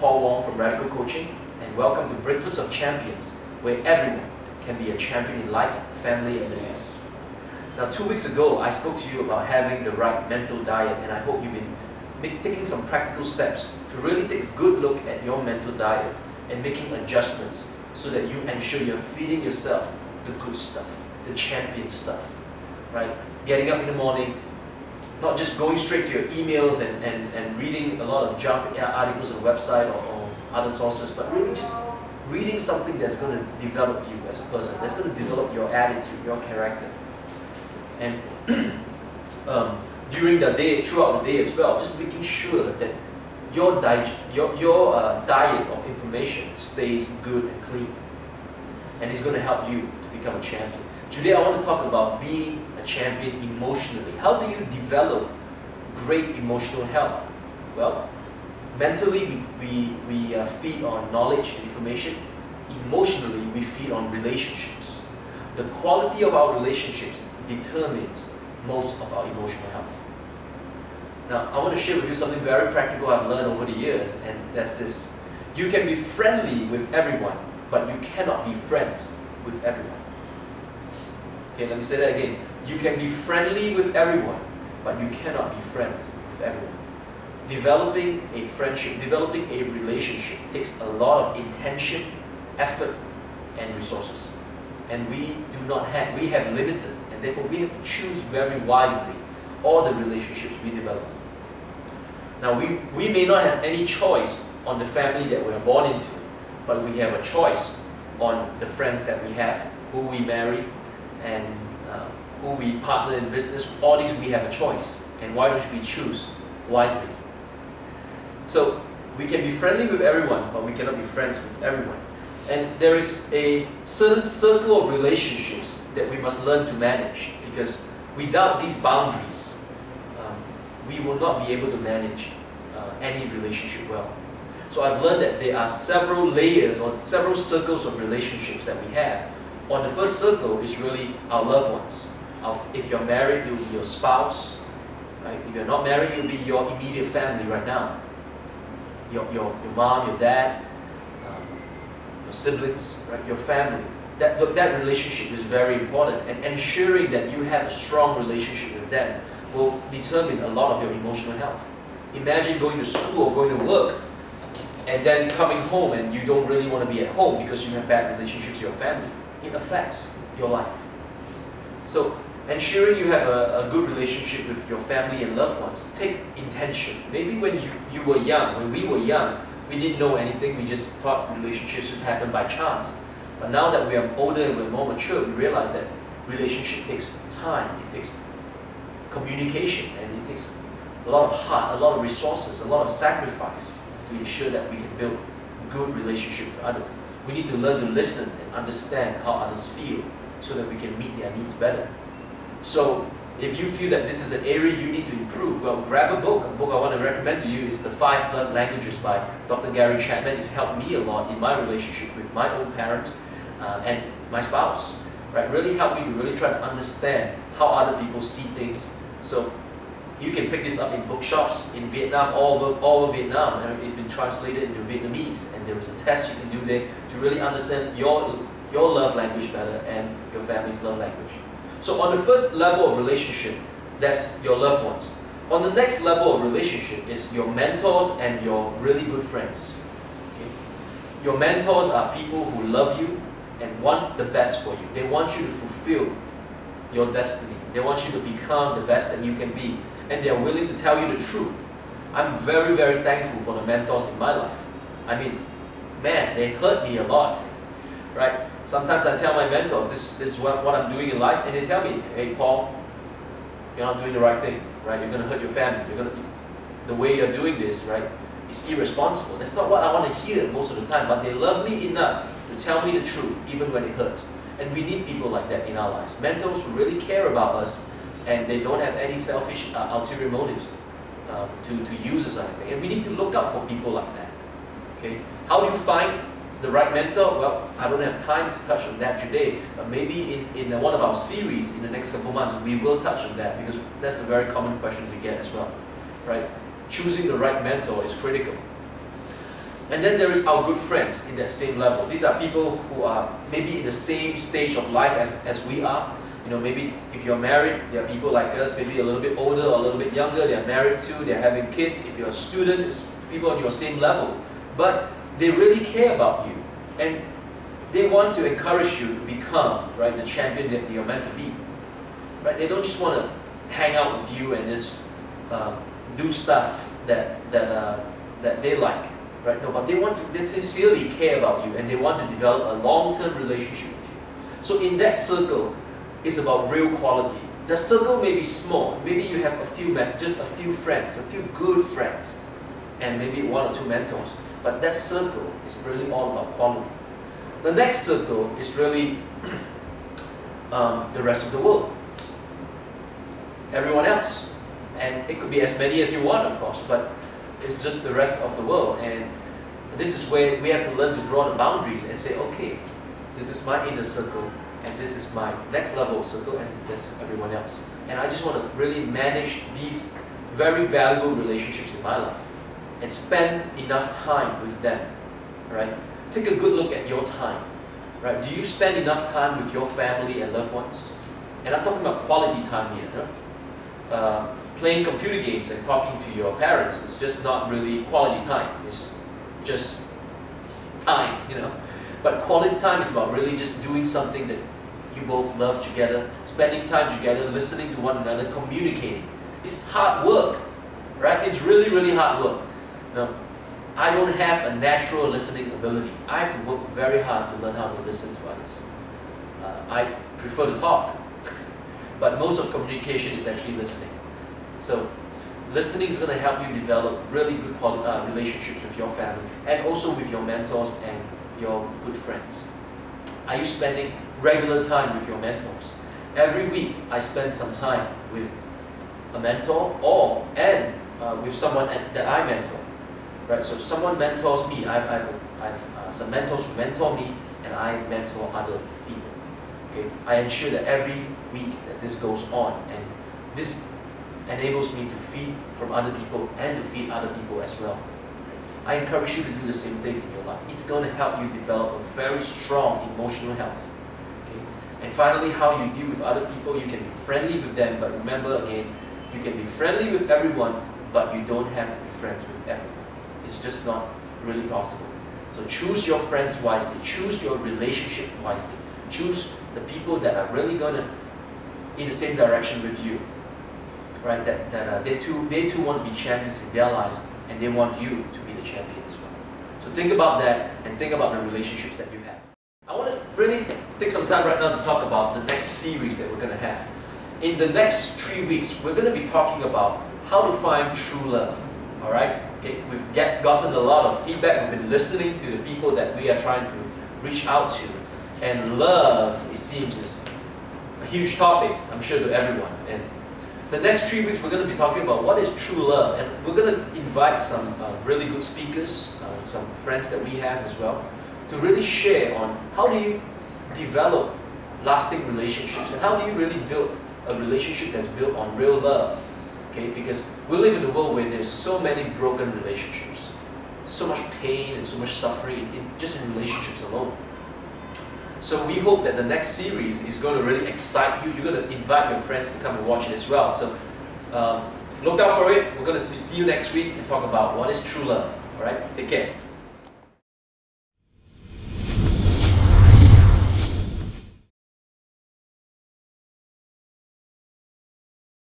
Paul Wong from Radical Coaching, and welcome to Breakfast of Champions, where everyone can be a champion in life, family, and business. Now, 2 weeks ago, I spoke to you about having the right mental diet, and I hope you've been taking some practical steps to really take a good look at your mental diet and making adjustments so that you ensure you're feeding yourself the good stuff, the champion stuff, right? Getting up in the morning, not just going straight to your emails and reading a lot of junk articles on the website or other sources, but really just reading something that's going to develop you as a person, that's going to develop your attitude, your character. And during the day, throughout the day as well, just making sure that your diet of information stays good and clean. And it's going to help you to become a champion. Today I want to talk about being a champion emotionally. How do you develop great emotional health? Well, mentally we feed on knowledge and information. Emotionally we feed on relationships. The quality of our relationships determines most of our emotional health. Now, I want to share with you something very practical I've learned over the years, and that's this. You can be friendly with everyone, but you cannot be friends with everyone. Okay, let me say that again. You can be friendly with everyone, but you cannot be friends with everyone. Developing a friendship, developing a relationship takes a lot of intention, effort, and resources. And we have limited, and therefore we have to choose very wisely all the relationships we develop. Now, we may not have any choice on the family that we are born into, but we have a choice on the friends that we have, who we marry, and who we partner in business. All these we have a choice, and why don't we choose wisely? So we can be friendly with everyone, but we cannot be friends with everyone. And there is a certain circle of relationships that we must learn to manage, because without these boundaries, we will not be able to manage any relationship well. So I've learned that there are several layers or several circles of relationships that we have. On the first circle is really our loved ones. If you're married, it will be your spouse. Right? If you're not married, it will be your immediate family right now. Your mom, your dad, your siblings, right? Your family. That relationship is very important, and ensuring that you have a strong relationship with them will determine a lot of your emotional health. Imagine going to school or going to work and then coming home and you don't really want to be at home because you have bad relationships with your family. It affects your life. So ensuring you have a good relationship with your family and loved ones, take intention. Maybe when you were young, when we were young, we didn't know anything, we just thought relationships just happened by chance. But now that we are older and we're more mature, we realize that relationship takes time, it takes communication, and it takes a lot of heart, a lot of resources, a lot of sacrifice to ensure that we can build good relationships with others. We need to learn to listen and understand how others feel so that we can meet their needs better. So if you feel that this is an area you need to improve, well, grab a book. A book I want to recommend to you is The 5 Love Languages by Dr. Gary Chapman. It's helped me a lot in my relationship with my own parents and my spouse. Right? Really helped me to really try to understand how other people see things. So you can pick this up in bookshops in Vietnam, all over Vietnam. And it's been translated into Vietnamese, and there is a test you can do there to really understand your love language better and your family's love language. So on the first level of relationship, that's your loved ones. On the next level of relationship is your mentors and your really good friends. Okay? Your mentors are people who love you and want the best for you. They want you to fulfill your destiny. They want you to become the best that you can be. And they are willing to tell you the truth. I'm very, very thankful for the mentors in my life. I mean, man, they hurt me a lot. Right? Sometimes I tell my mentors, this is what I'm doing in life, and they tell me, hey Paul, you're not doing the right thing, right? You're going to hurt your family. The way you're doing this, right, is irresponsible. That's not what I want to hear most of the time, but they love me enough to tell me the truth, even when it hurts. And we need people like that in our lives. Mentors who really care about us, and they don't have any selfish ulterior motives to use us or anything. And we need to look out for people like that. Okay? How do you find the right mentor? Well, I don't have time to touch on that today, but maybe in one of our series in the next couple months, we will touch on that, because that's a very common question we get as well, right? Choosing the right mentor is critical. And then there is our good friends in that same level. These are people who are maybe in the same stage of life as we are. You know, maybe if you're married, there are people like us, maybe a little bit older or a little bit younger, they're married too, they're having kids. If you're a student, it's people on your same level. But they really care about you. And they want to encourage you to become, right, the champion that you're meant to be. Right? They don't just want to hang out with you and just do stuff that they like. Right? No, but they sincerely care about you and they want to develop a long-term relationship with you. So in that circle, it's about real quality. The circle may be small. Maybe you have just a few friends, a few good friends, and maybe one or two mentors. But that circle is really all about quality. The next circle is really the rest of the world. Everyone else. And it could be as many as you want, of course, but it's just the rest of the world. And this is where we have to learn to draw the boundaries and say, okay, this is my inner circle, and this is my next level of circle, and there's everyone else. And I just want to really manage these very valuable relationships in my life and spend enough time with them, right? Take a good look at your time, right? Do you spend enough time with your family and loved ones? And I'm talking about quality time here. Huh? Playing computer games and talking to your parents is just not really quality time. It's just time, you know. But quality time is about really just doing something that you both love together, spending time together, listening to one another, communicating. It's hard work, right? It's really, really hard work. Now, I don't have a natural listening ability. I have to work very hard to learn how to listen to others. I prefer to talk, but most of communication is actually listening. So, listening is going to help you develop really good relationships with your family and also with your mentors and your good friends. Are you spending regular time with your mentors? Every week, I spend some time with a mentor and with someone that I mentor. Right? So someone mentors me. I've some mentors who mentor me, and I mentor other people. Okay? I ensure that every week that this goes on, and this enables me to feed from other people and to feed other people as well. I encourage you to do the same thing in your life. It's going to help you develop a very strong emotional health. Okay? And finally, how you deal with other people. You can be friendly with them, but remember again, you can be friendly with everyone, but you don't have to be friends with everyone. It's just not really possible. So choose your friends wisely. Choose your relationship wisely. Choose the people that are really going to in the same direction with you. Right? That they too want to be champions in their lives, and they want you to be the champion as well. So think about that and think about the relationships that you have. I want to really take some time right now to talk about the next series that we're going to have. In the next 3 weeks, we're going to be talking about how to find true love. All right? Okay, we've gotten a lot of feedback. We've been listening to the people that we are trying to reach out to. And love, it seems, is a huge topic, I'm sure, to everyone. And the next 3 weeks, we're going to be talking about what is true love. And we're going to invite some really good speakers, some friends that we have as well, to really share on how do you develop lasting relationships and how do you really build a relationship that's built on real love. Okay, because we live in a world where there's so many broken relationships, so much pain and so much suffering just in relationships alone. So we hope that the next series is going to really excite you. You're going to invite your friends to come and watch it as well. So look out for it. We're going to see you next week and talk about what is true love. All right, take care.